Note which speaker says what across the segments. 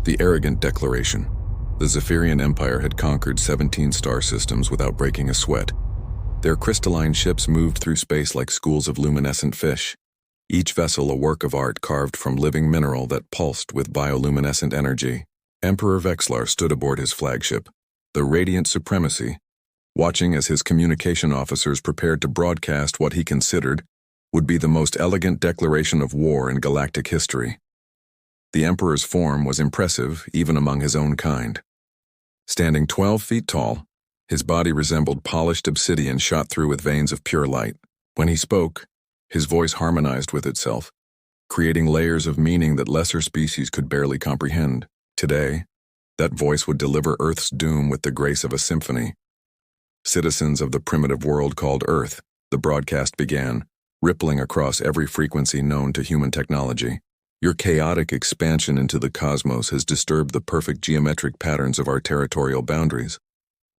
Speaker 1: The arrogant declaration. The Zephyrian Empire had conquered 17 star systems without breaking a sweat. Their crystalline ships moved through space like schools of luminescent fish, each vessel a work of art carved from living mineral that pulsed with bioluminescent energy. Emperor Vexlar stood aboard his flagship, the Radiant Supremacy, watching as his communication officers prepared to broadcast what he considered would be the most elegant declaration of war in galactic history. The Emperor's form was impressive even among his own kind. Standing 12 feet tall, his body resembled polished obsidian shot through with veins of pure light. When he spoke, his voice harmonized with itself, creating layers of meaning that lesser species could barely comprehend. Today, that voice would deliver Earth's doom with the grace of a symphony. Citizens of the primitive world called Earth, the broadcast began, rippling across every frequency known to human technology. Your chaotic expansion into the cosmos has disturbed the perfect geometric patterns of our territorial boundaries.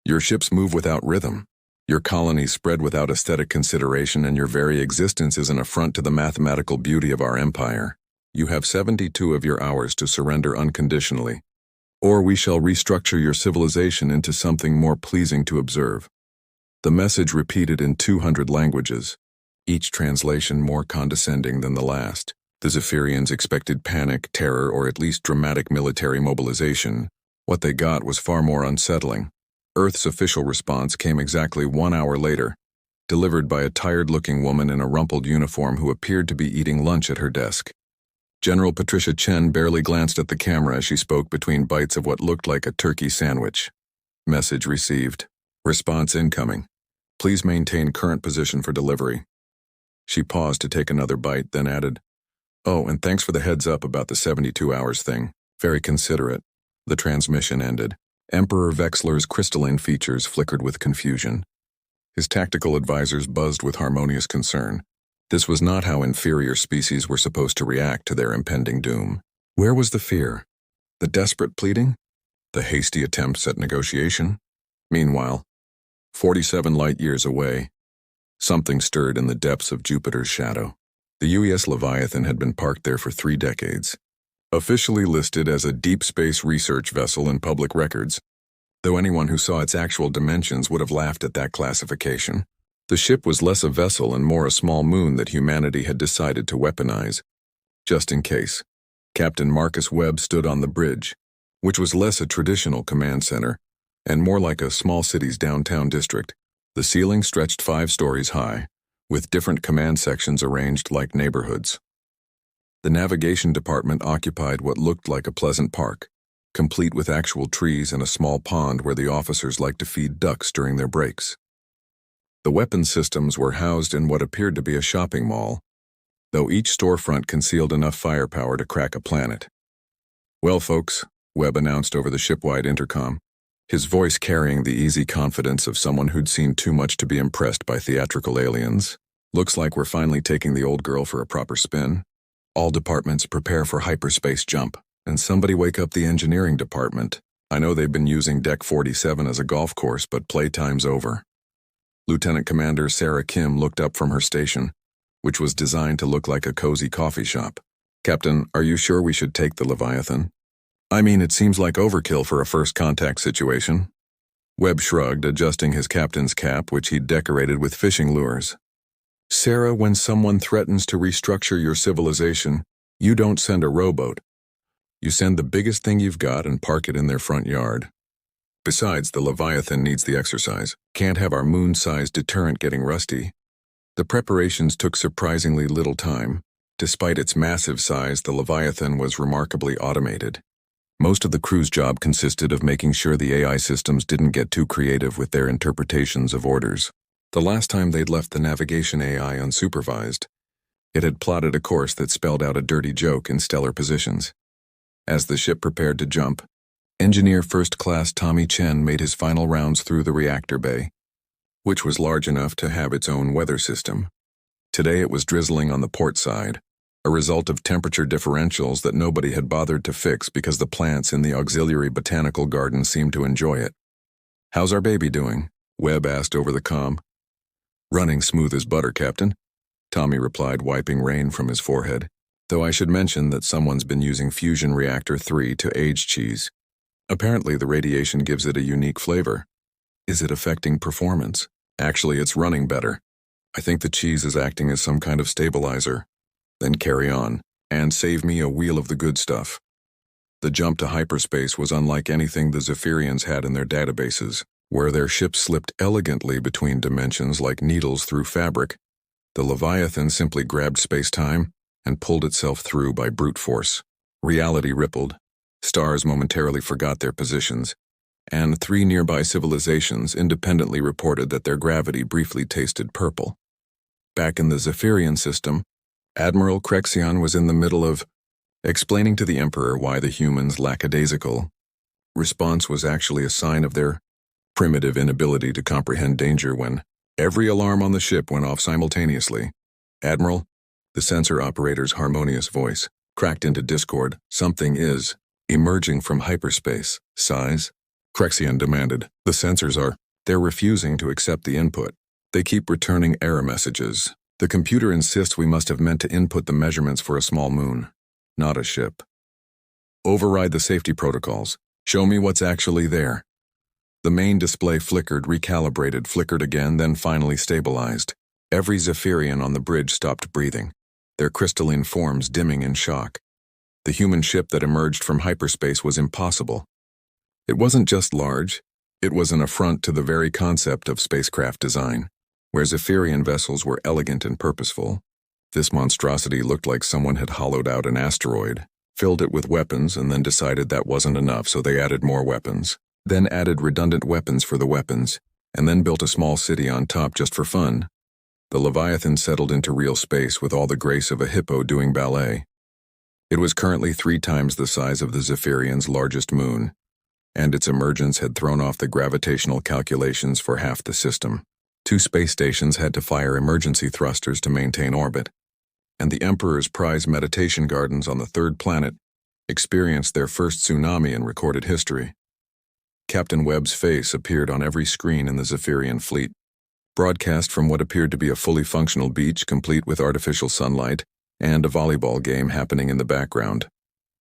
Speaker 1: Your ships move without rhythm. Your colonies spread without aesthetic consideration, and your very existence is an affront to the mathematical beauty of our empire. You have 72 of your hours to surrender unconditionally, or we shall restructure your civilization into something more pleasing to observe. The message repeated in 200 languages, each translation more condescending than the last. The Zephyrians expected panic, terror, or at least dramatic military mobilization. What they got was far more unsettling. Earth's official response came exactly 1 hour later, delivered by a tired-looking woman in a rumpled uniform who appeared to be eating lunch at her desk. General Patricia Chen barely glanced at the camera as she spoke between bites of what looked like a turkey sandwich. Message received. Response incoming. Please maintain current position for delivery. She paused to take another bite, then added, "Oh, and thanks for the heads up about the 72 hours thing. Very considerate." The transmission ended. Emperor Vexlar's crystalline features flickered with confusion. His tactical advisors buzzed with harmonious concern. This was not how inferior species were supposed to react to their impending doom. Where was the fear? The desperate pleading? The hasty attempts at negotiation? Meanwhile, 47 light-years away, something stirred in the depths of Jupiter's shadow. The UES Leviathan had been parked there for 3 decades. Officially listed as a deep space research vessel in public records, though anyone who saw its actual dimensions would have laughed at that classification. The ship was less a vessel and more a small moon that humanity had decided to weaponize. Just in case. Captain Marcus Webb stood on the bridge, which was less a traditional command center and more like a small city's downtown district. The ceiling stretched 5 stories high, with different command sections arranged like neighborhoods. The navigation department occupied what looked like a pleasant park, complete with actual trees and a small pond where the officers liked to feed ducks during their breaks. The weapons systems were housed in what appeared to be a shopping mall, though each storefront concealed enough firepower to crack a planet. "Well, folks," Webb announced over the shipwide intercom, his voice carrying the easy confidence of someone who'd seen too much to be impressed by theatrical aliens. "Looks like we're finally taking the old girl for a proper spin. All departments prepare for hyperspace jump, and somebody wake up the engineering department. I know they've been using Deck 47 as a golf course, but playtime's over." Lieutenant Commander Sarah Kim looked up from her station, which was designed to look like a cozy coffee shop. "Captain, are you sure we should take the Leviathan? I mean, it seems like overkill for a first contact situation." Webb shrugged, adjusting his captain's cap, which he'd decorated with fishing lures. "Sarah, when someone threatens to restructure your civilization, you don't send a rowboat. You send the biggest thing you've got and park it in their front yard. Besides, the Leviathan needs the exercise. Can't have our moon-sized deterrent getting rusty." The preparations took surprisingly little time. Despite its massive size, the Leviathan was remarkably automated. Most of the crew's job consisted of making sure the AI systems didn't get too creative with their interpretations of orders. The last time they'd left the navigation AI unsupervised, it had plotted a course that spelled out a dirty joke in stellar positions. As the ship prepared to jump, Engineer First Class Tommy Chen made his final rounds through the reactor bay, which was large enough to have its own weather system. Today it was drizzling on the port side, a result of temperature differentials that nobody had bothered to fix because the plants in the auxiliary botanical garden seemed to enjoy it. "How's our baby doing?" Webb asked over the comm. "Running smooth as butter, Captain," Tommy replied, wiping rain from his forehead. Though I should mention that someone's been using Fusion Reactor 3 to age cheese. Apparently the radiation gives it a unique flavor. Is it affecting performance? Actually, it's running better. I think the cheese is acting as some kind of stabilizer. Then carry on, and save me a wheel of the good stuff. The jump to hyperspace was unlike anything the Zephyrians had in their databases, where their ships slipped elegantly between dimensions like needles through fabric. The Leviathan simply grabbed space-time and pulled itself through by brute force. Reality rippled. Stars momentarily forgot their positions, and 3 nearby civilizations independently reported that their gravity briefly tasted purple. Back in the Zephyrian system, Admiral Crexion was in the middle of explaining to the Emperor why the humans' lackadaisical response was actually a sign of their primitive inability to comprehend danger when every alarm on the ship went off simultaneously. "Admiral," the sensor operator's harmonious voice cracked into discord, "something is emerging from hyperspace. Size?" Crexion demanded. "The sensors are. They're refusing to accept the input. They keep returning error messages. The computer insists we must have meant to input the measurements for a small moon, not a ship. Override the safety protocols. Show me what's actually there." The main display flickered, recalibrated, flickered again, then finally stabilized. Every Zephyrian on the bridge stopped breathing, their crystalline forms dimming in shock. The human ship that emerged from hyperspace was impossible. It wasn't just large, it was an affront to the very concept of spacecraft design. Where Zephyrian vessels were elegant and purposeful, this monstrosity looked like someone had hollowed out an asteroid, filled it with weapons, and then decided that wasn't enough, so they added more weapons, then added redundant weapons for the weapons, and then built a small city on top just for fun. The Leviathan settled into real space with all the grace of a hippo doing ballet. It was currently 3 times the size of the Zephyrian's largest moon, and its emergence had thrown off the gravitational calculations for half the system. 2 space stations had to fire emergency thrusters to maintain orbit, and the Emperor's prize meditation gardens on the 3rd planet experienced their first tsunami in recorded history. Captain Webb's face appeared on every screen in the Zephyrian fleet, broadcast from what appeared to be a fully functional beach complete with artificial sunlight and a volleyball game happening in the background.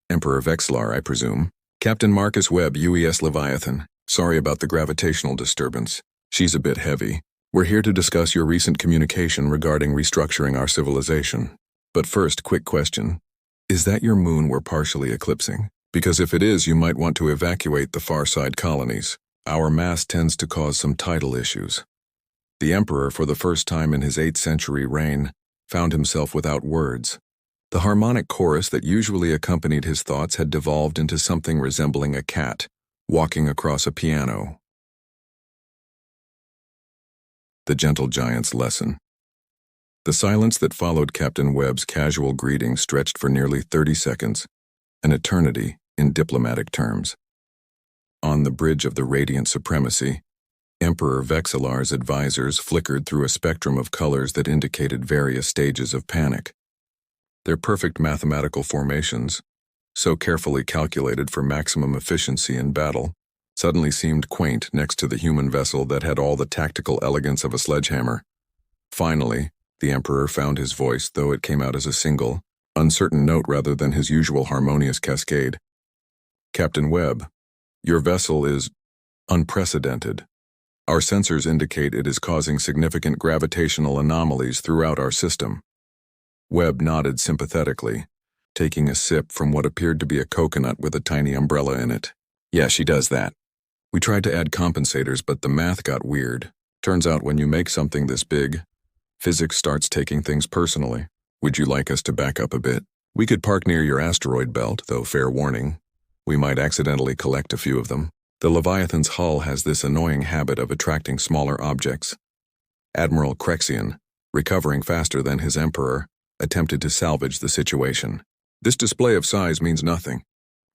Speaker 1: "Emperor Vexlar, I presume." "Captain Marcus Webb, UES Leviathan. Sorry about the gravitational disturbance. She's a bit heavy. We're here to discuss your recent communication regarding restructuring our civilization. But first, quick question. Is that your moon we're partially eclipsing? Because if it is, you might want to evacuate the far side colonies. Our mass tends to cause some tidal issues." The Emperor, for the first time in his 8th century reign, found himself without words. The harmonic chorus that usually accompanied his thoughts had devolved into something resembling a cat walking across a piano. The Gentle Giant's Lesson. The silence that followed Captain Webb's casual greeting stretched for nearly 30 seconds, an eternity in diplomatic terms. On the bridge of the Radiant Supremacy, Emperor Vexillar's advisors flickered through a spectrum of colors that indicated various stages of panic. Their perfect mathematical formations, so carefully calculated for maximum efficiency in battle, suddenly seemed quaint next to the human vessel that had all the tactical elegance of a sledgehammer. Finally, the Emperor found his voice, though it came out as a single, uncertain note rather than his usual harmonious cascade. "Captain Webb, your vessel is unprecedented. Our sensors indicate it is causing significant gravitational anomalies throughout our system." Webb nodded sympathetically, taking a sip from what appeared to be a coconut with a tiny umbrella in it. "Yeah, she does that. We tried to add compensators, but the math got weird. Turns out when you make something this big, physics starts taking things personally. Would you like us to back up a bit? We could park near your asteroid belt, though fair warning, we might accidentally collect a few of them. The Leviathan's hull has this annoying habit of attracting smaller objects." Admiral Crexion, recovering faster than his Emperor, attempted to salvage the situation. "This display of size means nothing.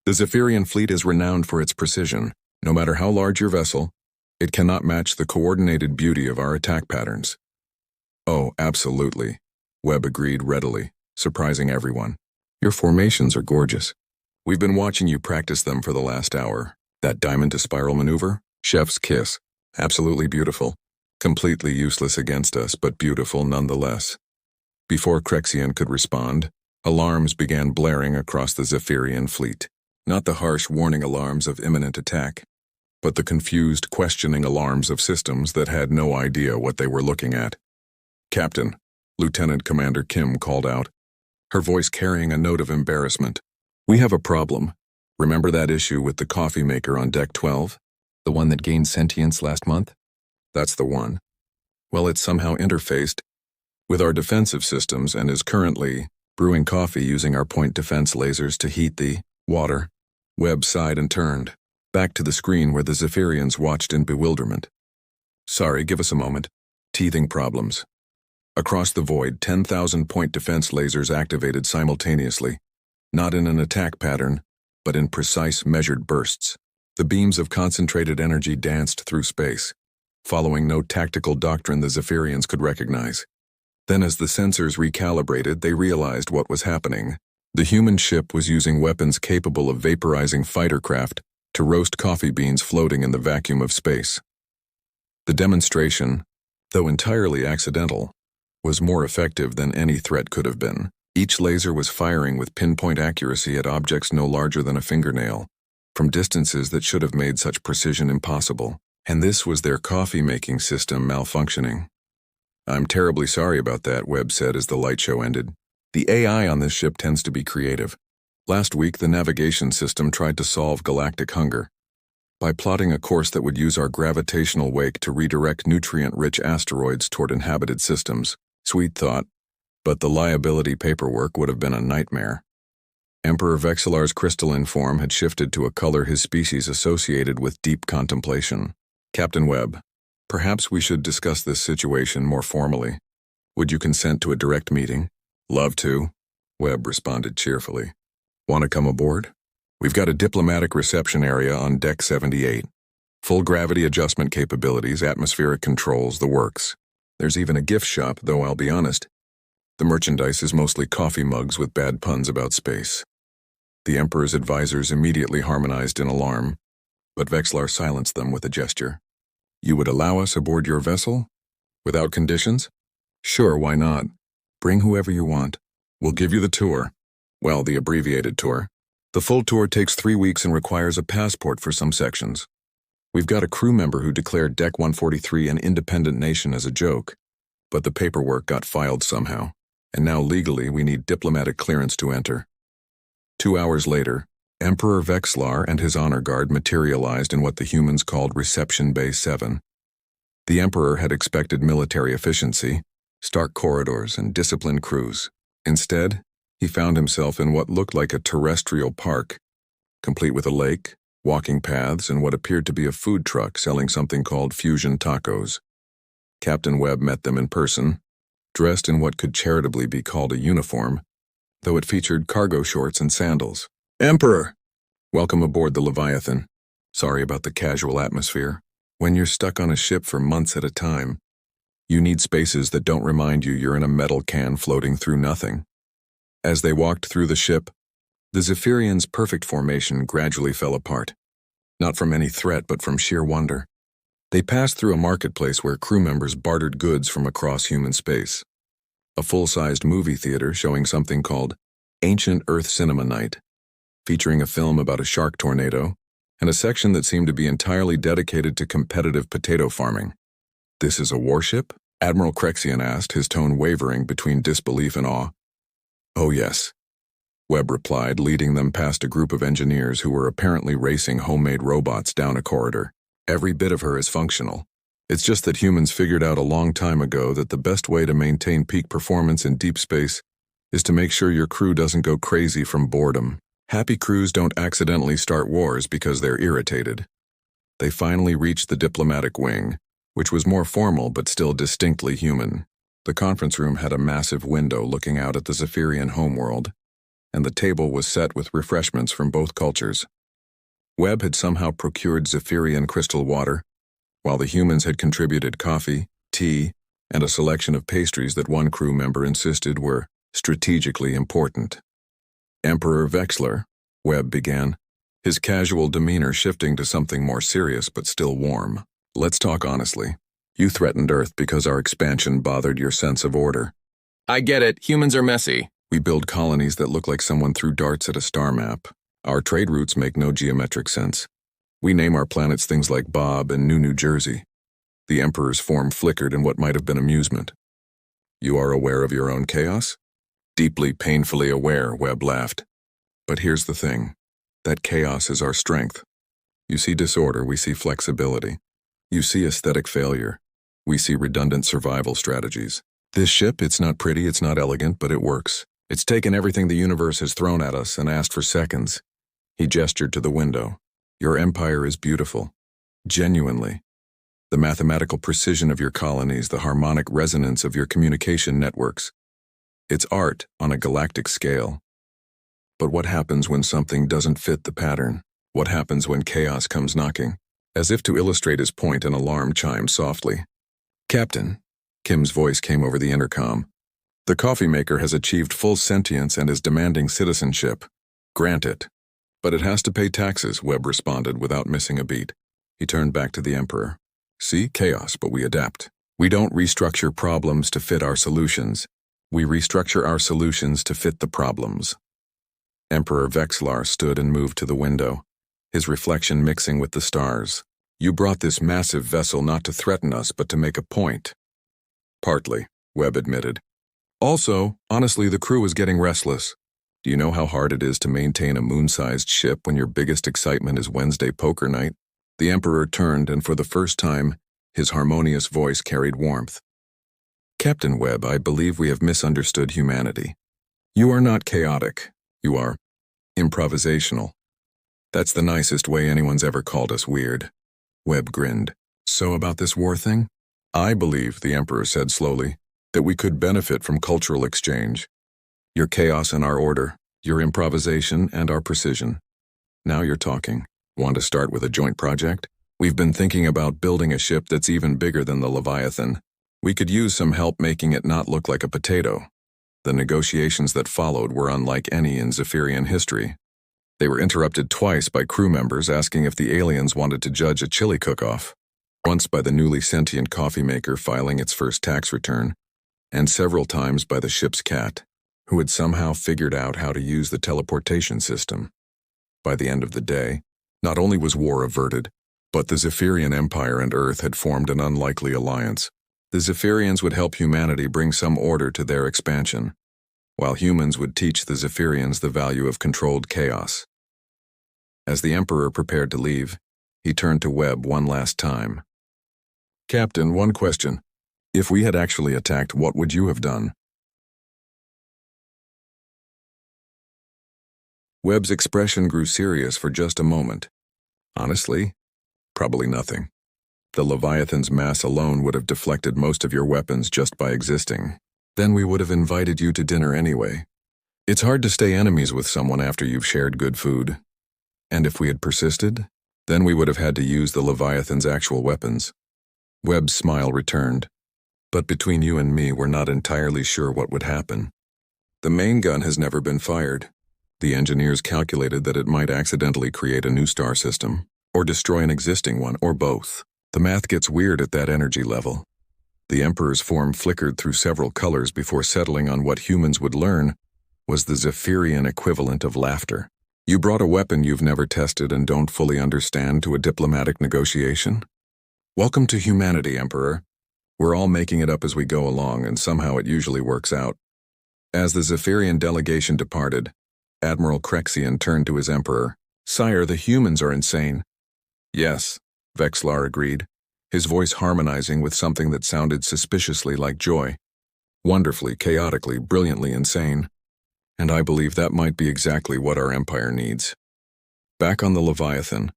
Speaker 1: The Zephyrian fleet is renowned for its precision. No matter how large your vessel, it cannot match the coordinated beauty of our attack patterns." "Oh, absolutely," Webb agreed readily, surprising everyone. "Your formations are gorgeous. We've been watching you practice them for the last hour. That diamond-to-spiral maneuver? Chef's kiss. Absolutely beautiful. Completely useless against us, but beautiful nonetheless." Before Crexion could respond, Alarms began blaring across the Zephyrian fleet. Not the harsh warning alarms of imminent attack, but the confused, questioning alarms of systems that had no idea what they were looking at. "Captain," Lieutenant Commander Kim called out, her voice carrying a note of embarrassment. "We have a problem. Remember that issue with the coffee maker on Deck 12? The one that gained sentience last month? That's the one. Well, it's somehow interfaced with our defensive systems and is currently brewing coffee using our point defense lasers to heat the water." Webb sighed and turned back to the screen where the Zephyrians watched in bewilderment. "Sorry, give us a moment. Teething problems." Across the void, 10,000 point defense lasers activated simultaneously, not in an attack pattern, but in precise, measured bursts. The beams of concentrated energy danced through space, following no tactical doctrine the Zephyrians could recognize. Then as the sensors recalibrated, they realized what was happening. The human ship was using weapons capable of vaporizing fighter craft to roast coffee beans floating in the vacuum of space. The demonstration, though entirely accidental, was more effective than any threat could have been. Each laser was firing with pinpoint accuracy at objects no larger than a fingernail, from distances that should have made such precision impossible. And this was their coffee-making system malfunctioning. "I'm terribly sorry about that," Webb said as the light show ended. "The AI on this ship tends to be creative. Last week, the navigation system tried to solve galactic hunger by plotting a course that would use our gravitational wake to redirect nutrient-rich asteroids toward inhabited systems. Sweet thought, but the liability paperwork would have been a nightmare." Emperor Vexillar's crystalline form had shifted to a color his species associated with deep contemplation. "Captain Webb, perhaps we should discuss this situation more formally. Would you consent to a direct meeting?" "Love to," Webb responded cheerfully. "Want to come aboard? We've got a diplomatic reception area on Deck 78. Full gravity adjustment capabilities, atmospheric controls, the works. There's even a gift shop, though I'll be honest. The merchandise is mostly coffee mugs with bad puns about space." The Emperor's advisors immediately harmonized in alarm, but Vexillar silenced them with a gesture. "You would allow us aboard your vessel? Without conditions?" "Sure, why not? Bring whoever you want. We'll give you the tour. Well, the abbreviated tour. The full tour takes 3 weeks and requires a passport for some sections. We've got a crew member who declared Deck 143 an independent nation as a joke, but the paperwork got filed somehow, and now legally we need diplomatic clearance to enter." 2 hours later, Emperor Vexillar and his honor guard materialized in what the humans called Reception Bay 7. The Emperor had expected military efficiency, stark corridors, and disciplined crews. Instead, he found himself in what looked like a terrestrial park, complete with a lake, walking paths, and what appeared to be a food truck selling something called fusion tacos. Captain Webb met them in person, dressed in what could charitably be called a uniform, though it featured cargo shorts and sandals. "Emperor! Welcome aboard the Leviathan. Sorry about the casual atmosphere. When you're stuck on a ship for months at a time, you need spaces that don't remind you you're in a metal can floating through nothing." As they walked through the ship, the Zephyrians' perfect formation gradually fell apart, not from any threat but from sheer wonder. They passed through a marketplace where crew members bartered goods from across human space, a full-sized movie theater showing something called Ancient Earth Cinema Night, featuring a film about a shark tornado, and a section that seemed to be entirely dedicated to competitive potato farming. "This is a warship?" Admiral Crexian asked, his tone wavering between disbelief and awe. "Oh yes," Webb replied, leading them past a group of engineers who were apparently racing homemade robots down a corridor. "Every bit of her is functional. It's just that humans figured out a long time ago that the best way to maintain peak performance in deep space is to make sure your crew doesn't go crazy from boredom. Happy crews don't accidentally start wars because they're irritated." They finally reached the diplomatic wing, which was more formal but still distinctly human. The conference room had a massive window looking out at the Zephyrian homeworld, and the table was set with refreshments from both cultures. Webb had somehow procured Zephyrian crystal water, while the humans had contributed coffee, tea, and a selection of pastries that one crew member insisted were strategically important. "Emperor Vexillar," Webb began, his casual demeanor shifting to something more serious but still warm. "Let's talk honestly. You threatened Earth because our expansion bothered your sense of order."
Speaker 2: "I get it, humans are messy.
Speaker 1: We build colonies that look like someone threw darts at a star map. Our trade routes make no geometric sense. We name our planets things like Bob and New Jersey. The Emperor's form flickered in what might have been amusement. You are aware of your own chaos? Deeply, painfully aware, Webb laughed. But here's the thing. That chaos is our strength. You see disorder, we see flexibility. You see aesthetic failure. We see redundant survival strategies. This ship, it's not pretty, it's not elegant, but it works. It's taken everything the universe has thrown at us and asked for seconds. He gestured to the window. Your empire is beautiful. Genuinely. The mathematical precision of your colonies, the harmonic resonance of your communication networks. It's art on a galactic scale. But what happens when something doesn't fit the pattern? What happens when chaos comes knocking? As if to illustrate his point, an alarm chimed softly. Captain, Kim's voice came over the intercom. The coffee maker has achieved full sentience and is demanding citizenship. Grant it. But it has to pay taxes, Webb responded without missing a beat. He turned back to the Emperor. See, chaos, but we adapt. We don't restructure problems to fit our solutions. We restructure our solutions to fit the problems. Emperor Vexlar stood and moved to the window, his reflection mixing with the stars. You brought this massive vessel not to threaten us, but to make a point. Partly, Webb admitted. Also, honestly, the crew is getting restless. Do you know how hard it is to maintain a moon-sized ship when your biggest excitement is Wednesday poker night? The Emperor turned, and for the first time, his harmonious voice carried warmth. Captain Webb, I believe we have misunderstood humanity. You are not chaotic. You are improvisational. That's the nicest way anyone's ever called us weird. Webb grinned. So about this war thing? I believe, the Emperor said slowly, that we could benefit from cultural exchange. Your chaos and our order, your improvisation and our precision. Now you're talking. Want to start with a joint project? We've been thinking about building a ship that's even bigger than the Leviathan. We could use some help making it not look like a potato. The negotiations that followed were unlike any in Zephyrian history. They were interrupted twice by crew members asking if the aliens wanted to judge a chili cook-off, once by the newly sentient coffee maker filing its first tax return, and several times by the ship's cat, who had somehow figured out how to use the teleportation system. By the end of the day, not only was war averted, but the Zephyrian Empire and Earth had formed an unlikely alliance. The Zephyrians would help humanity bring some order to their expansion, while humans would teach the Zephyrians the value of controlled chaos. As the Emperor prepared to leave, he turned to Webb one last time. Captain, one question. If we had actually attacked, what would you have done? Webb's expression grew serious for just a moment. Honestly, probably nothing. The Leviathan's mass alone would have deflected most of your weapons just by existing. Then we would have invited you to dinner anyway. It's hard to stay enemies with someone after you've shared good food. And if we had persisted, then we would have had to use the Leviathan's actual weapons. Webb's smile returned. But between you and me, we're not entirely sure what would happen. The main gun has never been fired. The engineers calculated that it might accidentally create a new star system, or destroy an existing one, or both. The math gets weird at that energy level. The Emperor's form flickered through several colors before settling on what humans would learn was the Zephyrian equivalent of laughter. You brought a weapon you've never tested and don't fully understand to a diplomatic negotiation? Welcome to humanity, Emperor. We're all making it up as we go along, and somehow it usually works out. As the Zephyrian delegation departed, Admiral Crexian turned to his Emperor. Sire, the humans are insane. Yes, Vexlar agreed, his voice harmonizing with something that sounded suspiciously like joy. Wonderfully, chaotically, brilliantly insane. And I believe that might be exactly what our empire needs. Back on the Leviathan,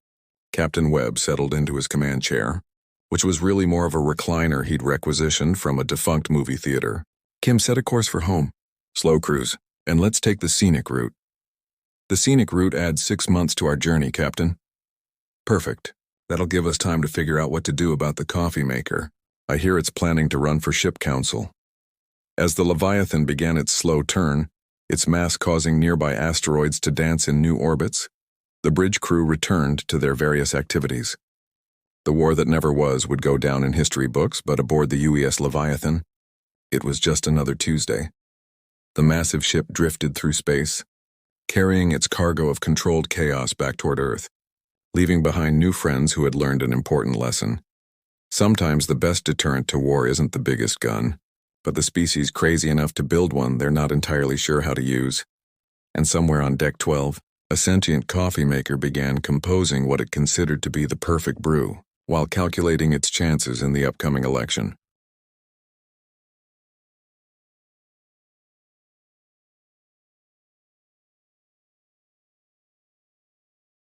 Speaker 1: Captain Webb settled into his command chair, which was really more of a recliner he'd requisitioned from a defunct movie theater. Kim, set a course for home. Slow cruise, and let's take the scenic route. The scenic route adds 6 months to our journey, Captain. Perfect. That'll give us time to figure out what to do about the coffee maker. I hear it's planning to run for ship council. As the Leviathan began its slow turn, its mass causing nearby asteroids to dance in new orbits, the bridge crew returned to their various activities. The war that never was would go down in history books, but aboard the UES Leviathan, it was just another Tuesday. The massive ship drifted through space, carrying its cargo of controlled chaos back toward Earth, leaving behind new friends who had learned an important lesson. Sometimes the best deterrent to war isn't the biggest gun, but the species crazy enough to build one they're not entirely sure how to use. And somewhere on Deck 12, a sentient coffee maker began composing what it considered to be the perfect brew, while calculating its chances in the upcoming election.